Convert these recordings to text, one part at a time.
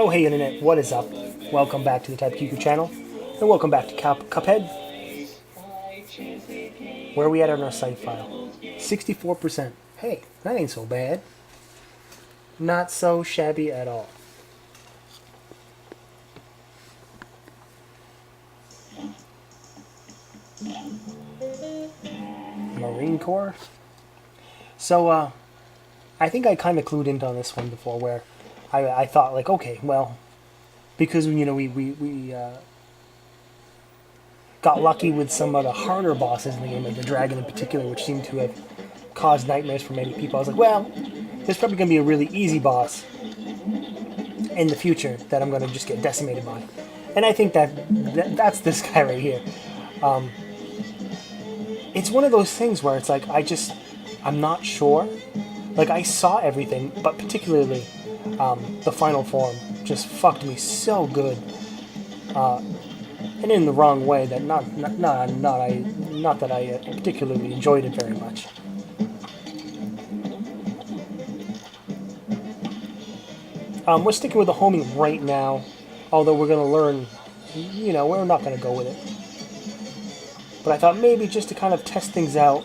Oh hey internet, what is up? Welcome back to the Type Kiku channel, and welcome back to Cuphead. Where are we at on our save file? 64%. Hey, that ain't so bad. Not so shabby at all. Marine Corps. So, I think I kind of clued into on this one before, where I thought, like, okay, well, because, you know, we got lucky with some of the harder bosses in the game, like the dragon in particular, which seemed to have caused nightmares for many people. I was like, well, there's probably going to be a really easy boss in the future that I'm going to just get decimated by. And I think that's this guy right here. It's one of those things where it's like, I'm not sure. Like, I saw everything, but particularly the final form just fucked me so good. And in the wrong way, that not that I particularly enjoyed it very much. We're sticking with the homing right now, although we're going to learn, you know, we're not going to go with it. But I thought maybe just to kind of test things out,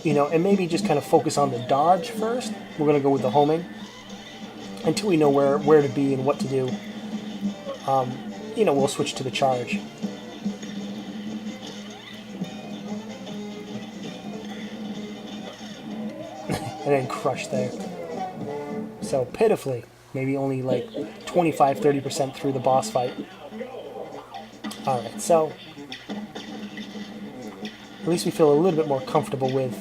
you know, and maybe just kind of focus on the dodge first. We're going to go with the homing until we know where to be and what to do. You know, we'll switch to the charge. And then crush there. So pitifully, maybe only like 25-30% through the boss fight. Alright, so at least we feel a little bit more comfortable with,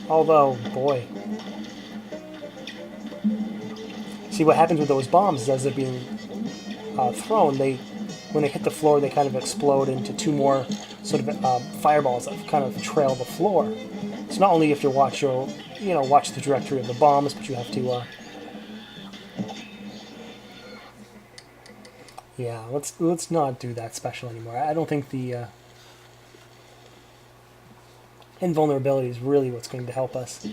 although, boy. See, what happens with those bombs is as they're being thrown, when they hit the floor, they kind of explode into two more sort of fireballs that kind of trail the floor. So not only if you watch watch the trajectory of the bombs, but you have to yeah, let's not do that special anymore. I don't think the invulnerability is really what's going to help us.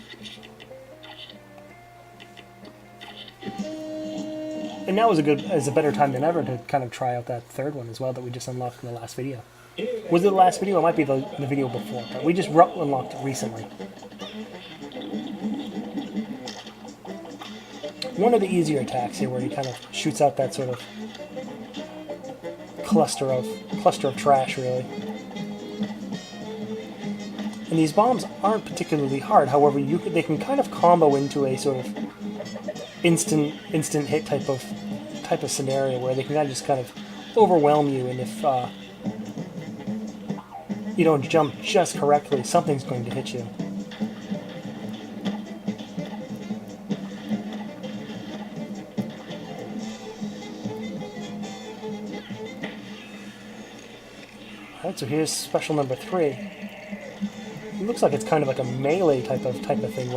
And now is a better time than ever to kind of try out that third one as well that we just unlocked in the last video. Was it the last video? It might be the video before, but we just unlocked it recently. One of the easier attacks here, where he kind of shoots out that sort of cluster of trash, really. And these bombs aren't particularly hard. However, they can kind of combo into a sort of instant hit type of scenario where they can just kind of overwhelm you, and if you don't jump just correctly, something's going to hit you. Alright, so here's special number 3. It looks like it's kind of like a melee type of thing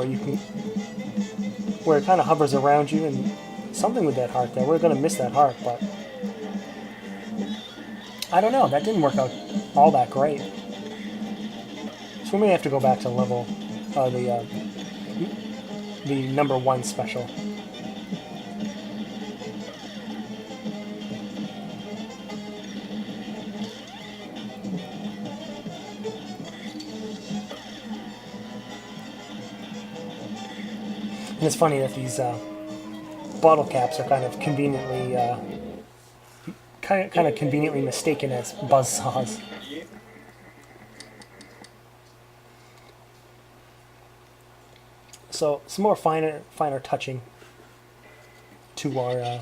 where it kind of hovers around you, and something with that heart there. We're going to miss that heart, but I don't know. That didn't work out all that great. So we may have to go back to level the number 1 special. And it's funny that these bottle caps are kind of conveniently mistaken as buzzsaws. So some more finer touching to our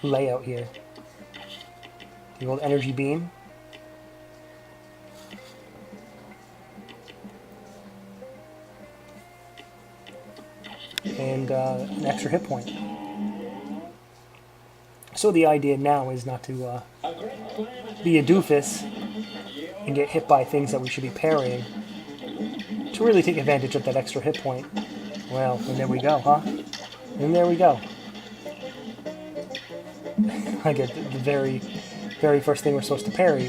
layout here. The old energy beam. And an extra hit point. So the idea now is not to be a doofus and get hit by things that we should be parrying. To really take advantage of that extra hit point. Well, and there we go, huh? And there we go. I get the very first thing we're supposed to parry.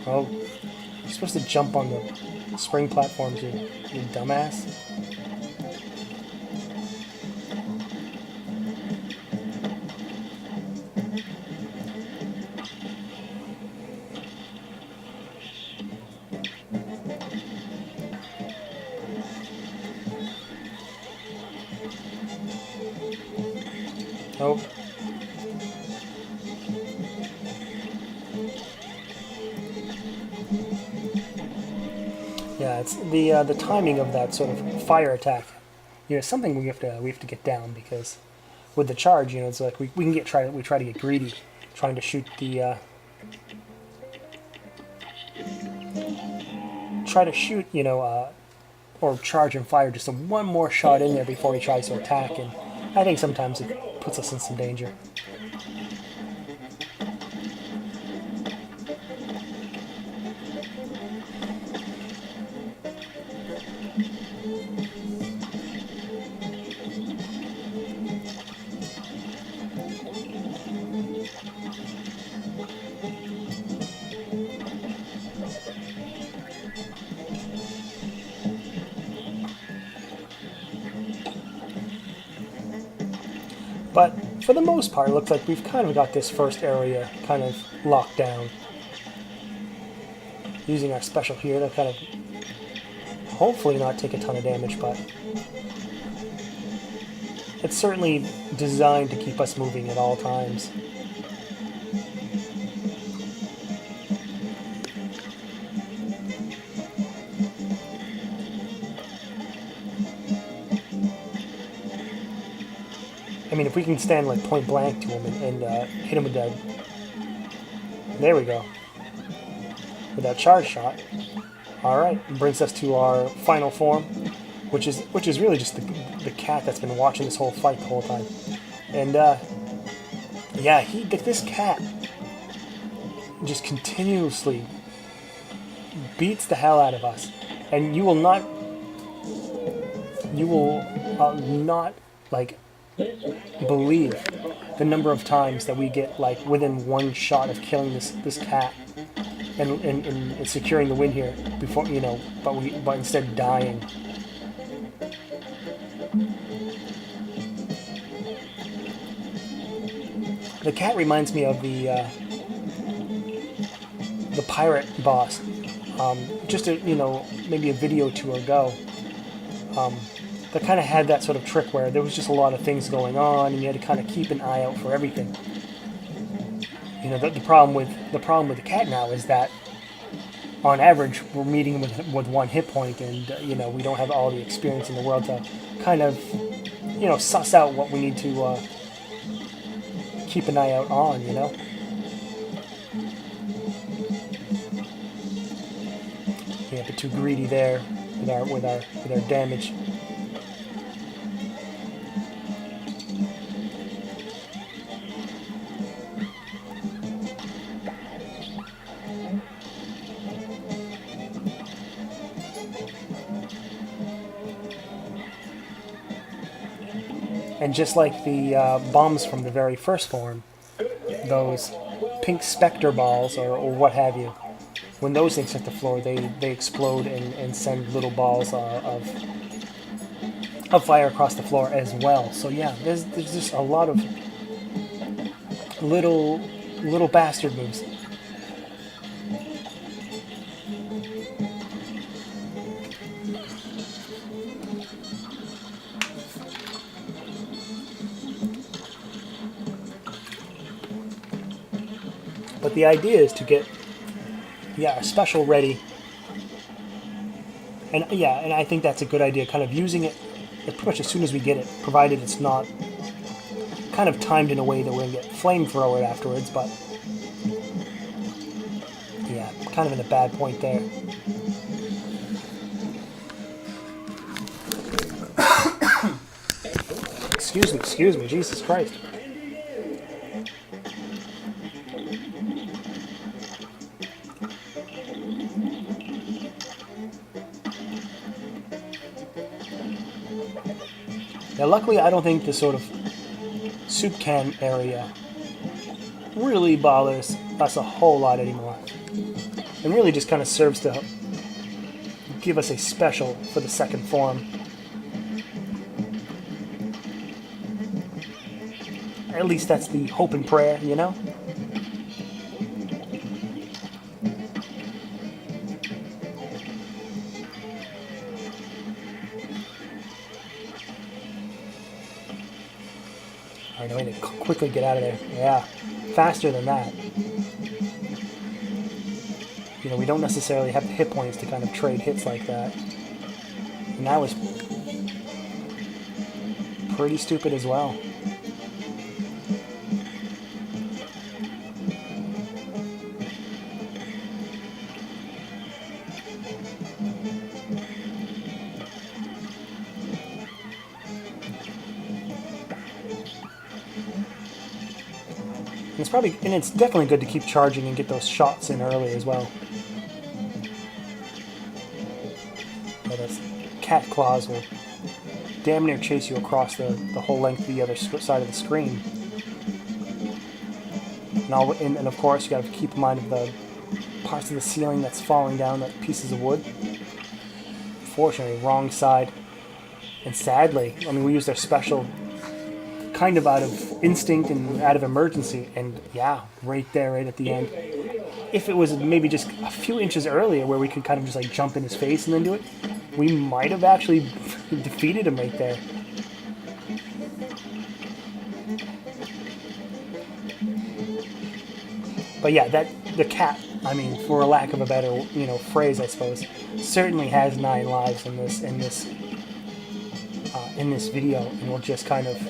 Oh, you're supposed to jump on the spring platforms, you dumbass. Oh. Yeah, it's the timing of that sort of fire attack. You know, something we have to get down because with the charge, you know, it's like we can we try to get greedy, trying to shoot the try to shoot, you know, or charge and fire just one more shot in there before he tries to attack, and I think sometimes it puts us in some danger. But for the most part, it looks like we've kind of got this first area kind of locked down. Using our special here to kind of hopefully not take a ton of damage, but it's certainly designed to keep us moving at all times. I mean, if we can stand like point blank to him and hit him with that, there we go, with that charge shot. All right, brings us to our final form, which is really just the cat that's been watching this whole fight the whole time, and yeah, this cat just continuously beats the hell out of us, and you will not like believe the number of times that we get like within one shot of killing this cat and securing the win here before, you know, but instead dying. The cat reminds me of the pirate boss, just a, you know, maybe a video or two ago. That kind of had that sort of trick where there was just a lot of things going on, and you had to kind of keep an eye out for everything. You know, the problem with the cat now is that, on average, we're meeting with one hit point, and you know, we don't have all the experience in the world to kind of, you know, suss out what we need to keep an eye out on. You know. Yeah, but too greedy there with our damage. And just like the bombs from the very first form, those pink specter balls or what have you, when those things hit the floor, they explode and send little balls of fire across the floor as well. So yeah, there's just a lot of little bastard moves. But the idea is to get, yeah, a special ready. And yeah, and I think that's a good idea, kind of using it pretty much as soon as we get it, provided it's not kind of timed in a way that we're going to get flamethrowered afterwards, but yeah, kind of in a bad point there. Excuse me, Jesus Christ. Now, luckily, I don't think the sort of soup can area really bothers us a whole lot anymore. And really just kind of serves to give us a special for the second form. At least that's the hope and prayer, you know? I know I need to quickly get out of there. Yeah, faster than that. You know, we don't necessarily have the hit points to kind of trade hits like that. And that was pretty stupid as well. And it's definitely good to keep charging and get those shots in early as well. Yeah, those cat claws will damn near chase you across the whole length of the other side of the screen. And of course, you got to keep in mind of the parts of the ceiling that's falling down, like pieces of wood. Fortunately, wrong side. And sadly, I mean, we used our special kind of out of instinct and out of emergency, and yeah, right there, right at the end. If it was maybe just a few inches earlier where we could kind of just like jump in his face and then do it, we might have actually defeated him right there. But yeah, the cat, I mean, for a lack of a better, phrase, I suppose, certainly has 9 lives in this video, and will just kind of,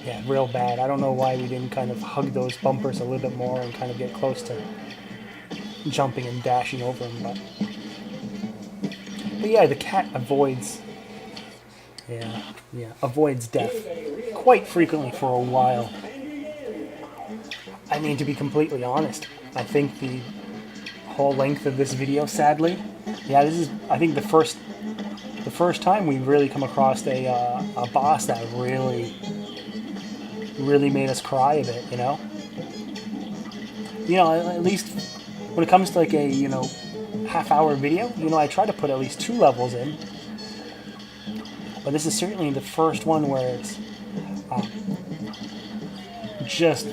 yeah, real bad. I don't know why we didn't kind of hug those bumpers a little bit more and kind of get close to jumping and dashing over them, but yeah, the cat avoids death quite frequently for a while. I mean, to be completely honest, I think the whole length of this video, sadly, yeah, this is, I think, the first time we really come across a boss that really made us cry a bit, at least when it comes to like a, half-hour video, I try to put at least 2 levels in, but this is certainly the first one where it's just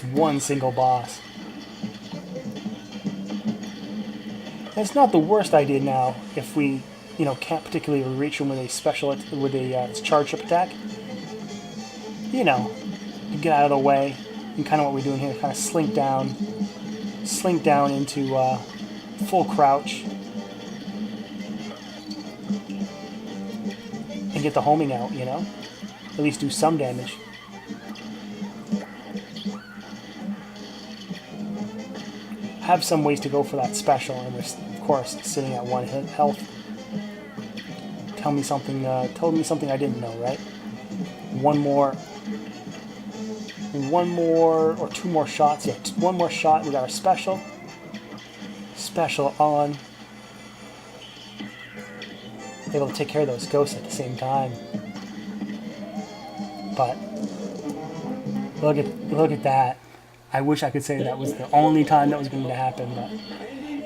one single boss. And it's not the worst idea now if we, can't particularly reach him with a charge up attack. You get out of the way, and kind of what we're doing here, kind of slink down into full crouch, and get the homing out, at least do some damage. Have some ways to go for that special, and we're, of course, sitting at 1 health. Tell me something I didn't know, right? One more or 2 more shots. Yeah, 1 more shot. We got our special on. Able to take care of those ghosts at the same time. But look at that. I wish I could say that was the only time that was going to happen, but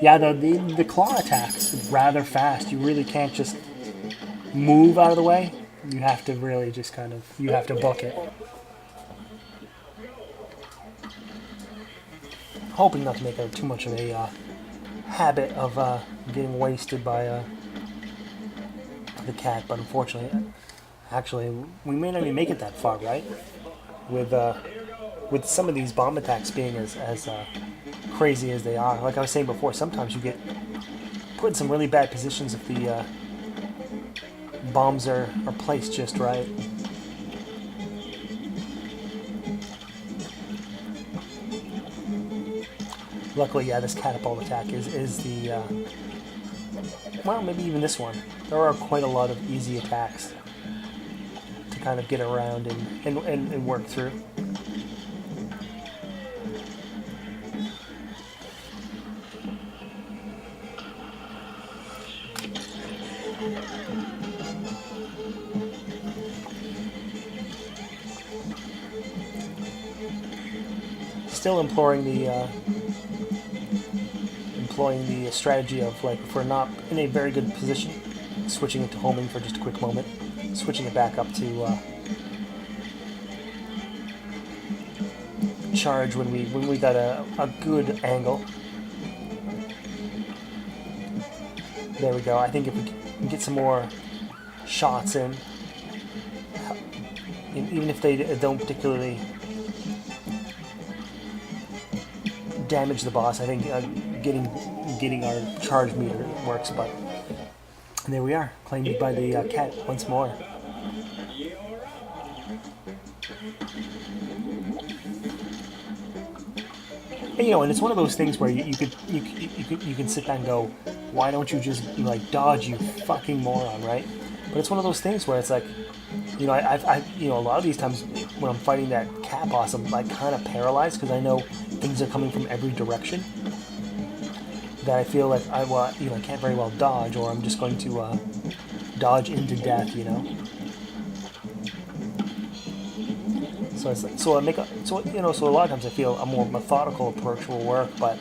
yeah, the claw attacks rather fast. You really can't just move out of the way. You have to really just you have to book it. Hoping not to make too much of a habit of getting wasted by the cat, but unfortunately, actually, we may not even make it that far, right? With some of these bomb attacks being as crazy as they are. Like I was saying before, sometimes you get put in some really bad positions if the bombs are placed just right. Luckily, yeah, this catapult attack is the... well, maybe even this one. There are quite a lot of easy attacks to kind of get around and work through. Still employing the strategy of, like, if we're not in a very good position, switching it to homing for just a quick moment, switching it back up to charge when we got a good angle. There we go. I think if we can get some more shots in, even if they don't particularly damage the boss, I think getting our charge meter works. But there we are, claimed by the cat once more. And, you know, and it's one of those things where you can sit back and go, why don't you just like dodge, you fucking moron, right? But it's one of those things where it's like, you know, you know, a lot of these times when I'm fighting that cat boss, I'm like kind of paralyzed because I know things are coming from every direction. That I feel like I can't very well dodge, or I'm just going to dodge into death, you know. So it's like, so a lot of times I feel a more methodical approach will work, but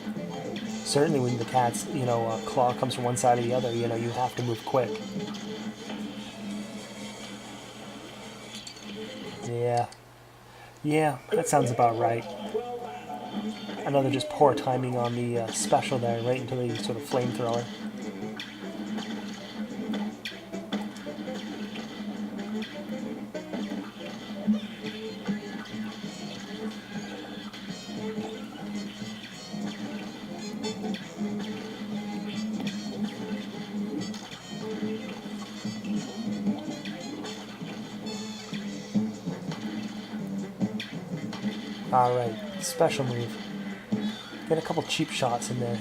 certainly when the cat's, you know, claw comes from one side or the other, you know, you have to move quick. Yeah, that sounds about right. Another just poor timing on the special there, right into the sort of flamethrower. Alright, special move. Get a couple cheap shots in there.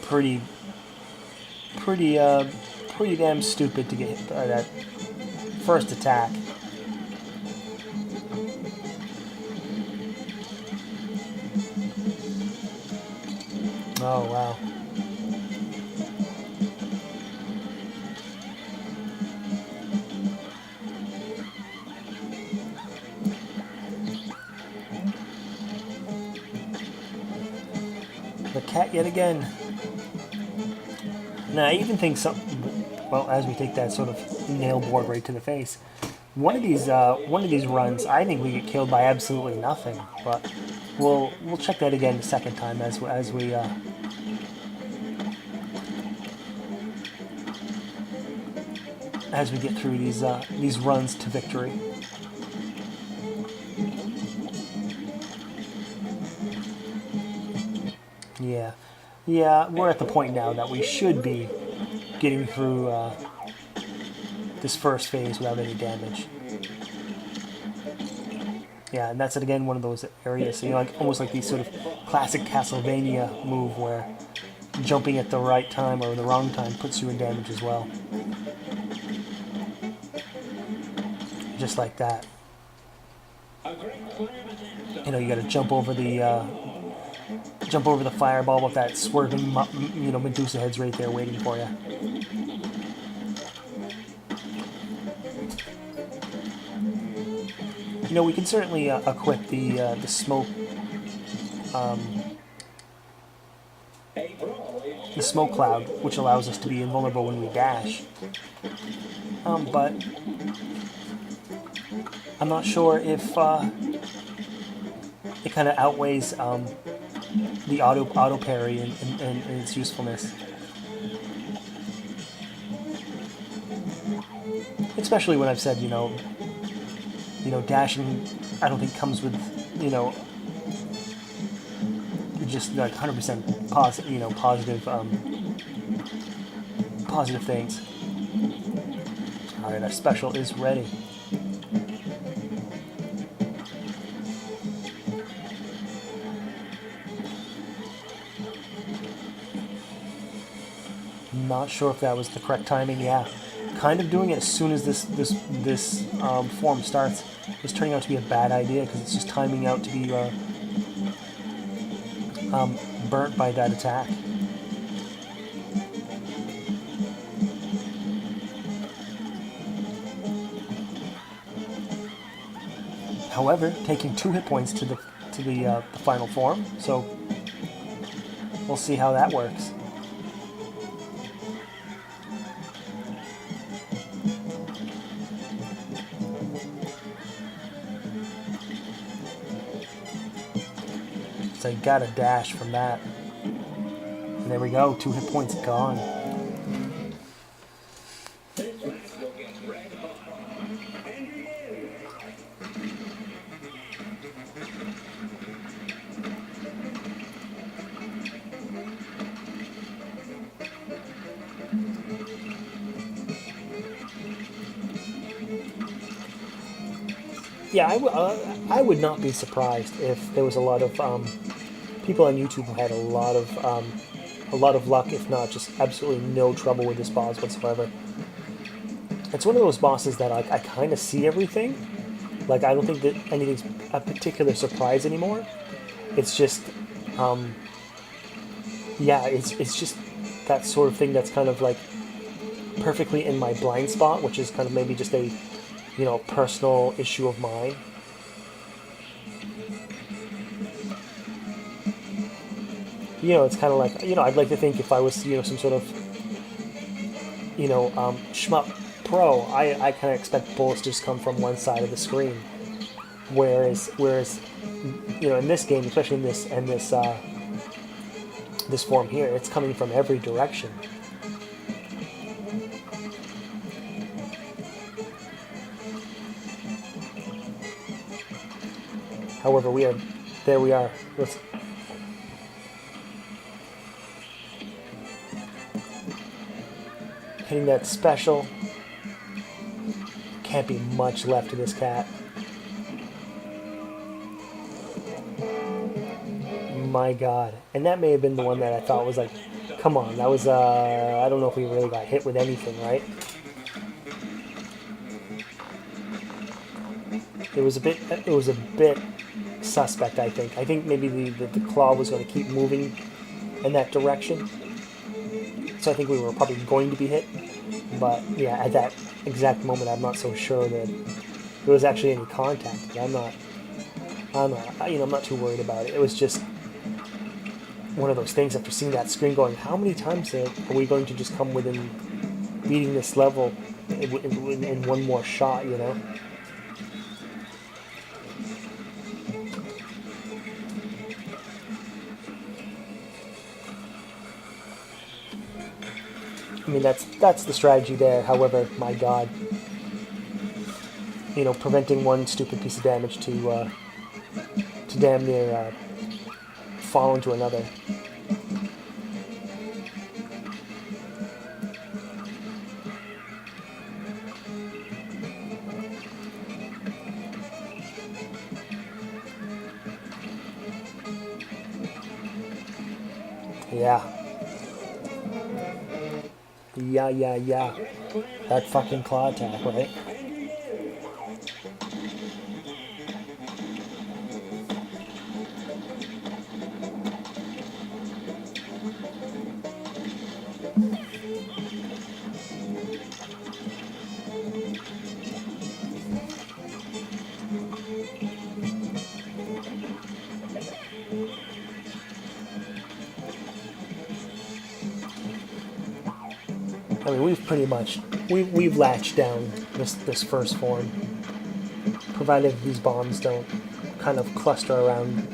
Pretty damn stupid to get hit by that first attack. Oh, wow. The cat yet again. Now, I even think well, as we take that sort of nail board right to the face, one of these runs, I think we get killed by absolutely nothing. But we'll check that again the second time as we get through these runs to victory. Yeah, we're at the point now that we should be getting through this first phase without any damage. Yeah, and that's again one of those areas, so, you know, like almost like the sort of classic Castlevania move where jumping at the right time or the wrong time puts you in damage as well. Just like that. You know, you got to jump over the fireball with that swerving, you know, Medusa head's right there waiting for you. You know, we can certainly equip the smoke cloud, which allows us to be invulnerable when we dash. But I'm not sure if it kind of outweighs the auto parry and its usefulness. Especially when I've said, you know, dashing, I don't think comes with, you know, just like 100% positive, you know, positive things. All right, our special is ready. Not sure if that was the correct timing. Yeah, kind of doing it as soon as this form starts. It's turning out to be a bad idea because it's just timing out to be burnt by that attack. However, taking 2 hit points to the final form, so we'll see how that works. So you got a dash from that. And there we go, 2 hit points gone. Yeah, I would not be surprised if there was a lot of people on YouTube who had a lot of luck, if not just absolutely no trouble with this boss whatsoever. It's one of those bosses that I kind of see everything. Like, I don't think that anything's a particular surprise anymore. It's just, yeah, it's just that sort of thing that's kind of like perfectly in my blind spot, which is kind of maybe just a, personal issue of mine. It's kind of like, I'd like to think if I was, some sort of, shmup pro, I kind of expect bullets to just come from one side of the screen. Whereas, in this game, especially in this form here, it's coming from every direction. However, there we are. Let's hitting that special. Can't be much left to this cat. My God. And that may have been the one that I thought was like, come on, that was, I don't know if we really got hit with anything, right? It was a bit suspect, I think. I think maybe the claw was going to keep moving in that direction. So I think we were probably going to be hit. But yeah, at that exact moment, I'm not so sure that there was actually any contact. I'm not too worried about it. It was just one of those things after seeing that screen going, how many times are we going to just come within beating this level in one more shot, I mean, that's the strategy there. However, my God, preventing one stupid piece of damage to damn near fall into another. Yeah. Yeah. That fucking claw attack, right? I mean, we've latched down this first form, provided these bombs don't kind of cluster around,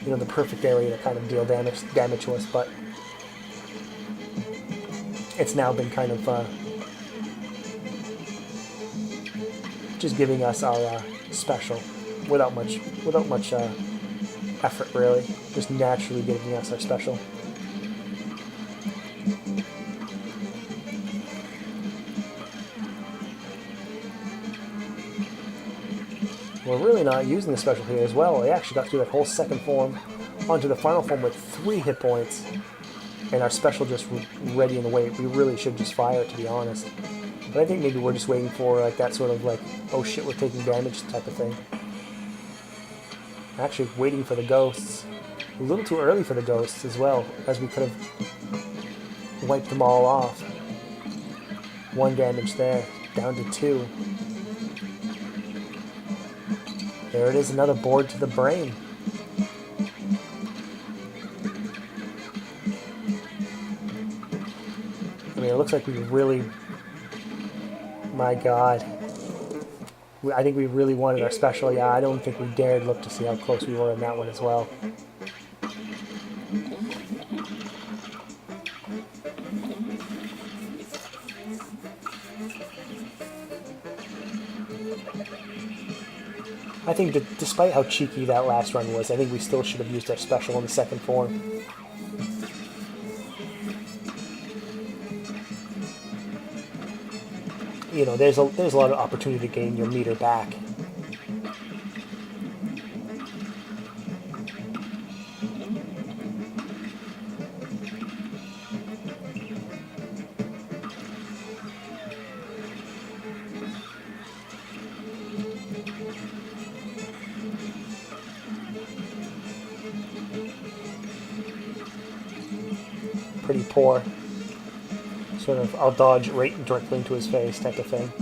the perfect area to kind of deal damage to us. But it's now been kind of just giving us our special without much effort, really, just naturally giving us our special. We're really not using the special here as well. We actually got through that whole second form onto the final form with 3 hit points, and our special just ready in the way. We really should just fire it, to be honest. But I think maybe we're just waiting for like that sort of like, oh shit, we're taking damage type of thing. Actually waiting for the ghosts. A little too early for the ghosts as well, as we could have wiped them all off. 1 damage there, down to 2. There it is, another board to the brain. I mean, it looks like we really... My God. I think we really wanted our special. Yeah, I don't think we dared look to see how close we were in that one as well. I think that despite how cheeky that last run was, I think we still should have used our special in the second form. There's a lot of opportunity to gain your meter back. pretty poor. Sort of, I'll dodge right directly into his face type of thing.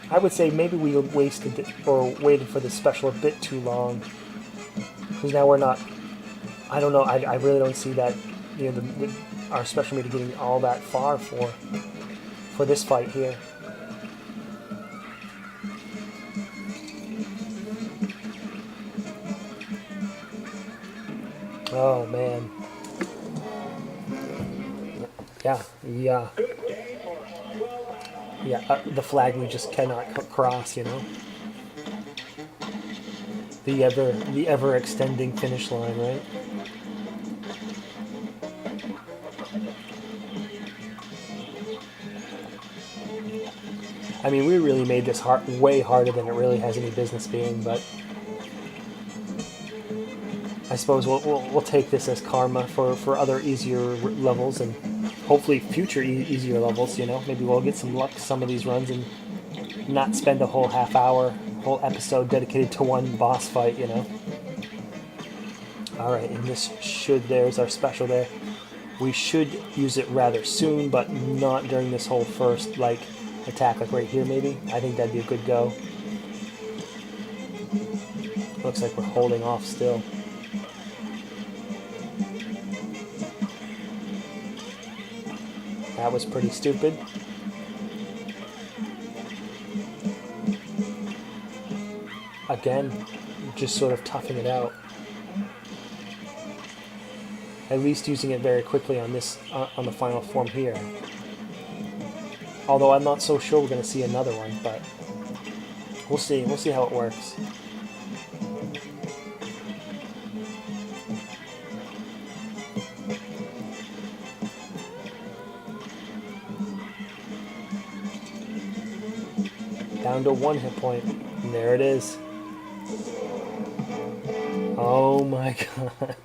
I would say maybe we wasted it, or waited for this special a bit too long. Because now we're not... I don't know, I really don't see that, you know, our special meter getting all that far for this fight here. Oh, man. Yeah. Yeah, the flag we just cannot cross, you know? The ever extending finish line, right? I mean, we really made this way harder than it really has any business being, but I suppose we'll take this as karma for other easier levels, and hopefully future easier levels, you know? Maybe we'll get some luck some of these runs and not spend a whole half hour, whole episode dedicated to one boss fight, you know? Alright, and there's our special there. We should use it rather soon, but not during this whole first, like, attack, like right here maybe. I think that'd be a good go. Looks like we're holding off still. That was pretty stupid. Again, just sort of toughing it out. At least using it very quickly on this, on the final form here. Although I'm not so sure we're going to see another one, but we'll see. We'll see how it works. Down to 1 hit point. And there it is. Oh my god.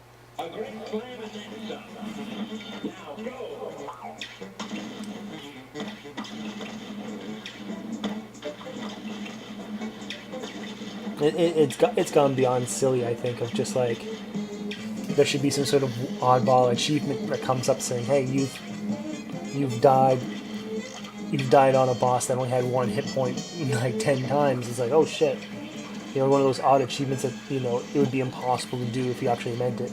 It's gone beyond silly, I think, of just like there should be some sort of oddball achievement that comes up saying, hey, you've died on a boss that only had 1 hit point like 10 times. It's like, oh shit. You know, one of those odd achievements that, you know, it would be impossible to do if you actually meant it.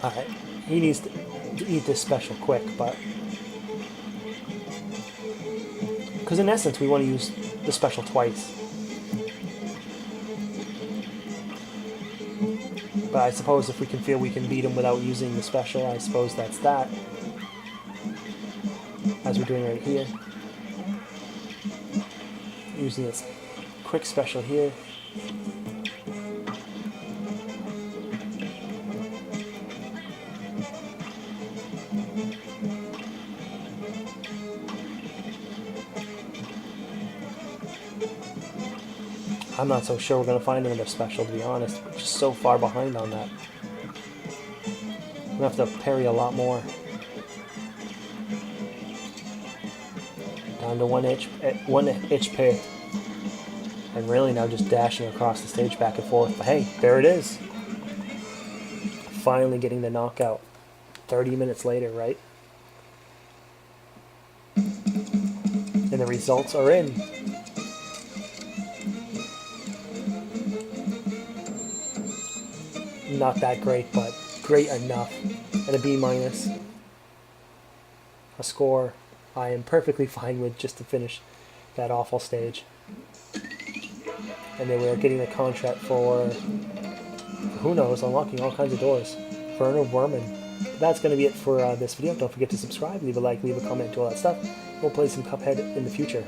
Alright, he needs to eat this special quick, but... because in essence, we want to use the special twice. But I suppose if we can feel we can beat him without using the special, I suppose that's that. As we're doing right here. Using this quick special here. I'm not so sure we're going to find another special, to be honest. We're just so far behind on that. We're going to have to parry a lot more. Down to 1 HP. And really now just dashing across the stage back and forth. But hey, there it is. Finally getting the knockout. 30 minutes later, right? And the results are in. Not that great, but great enough. And a B-. A score I am perfectly fine with just to finish that awful stage. And then we're getting the contract for, who knows, unlocking all kinds of doors. Werner Werman. But that's going to be it for this video. Don't forget to subscribe, leave a like, leave a comment, do all that stuff. We'll play some Cuphead in the future.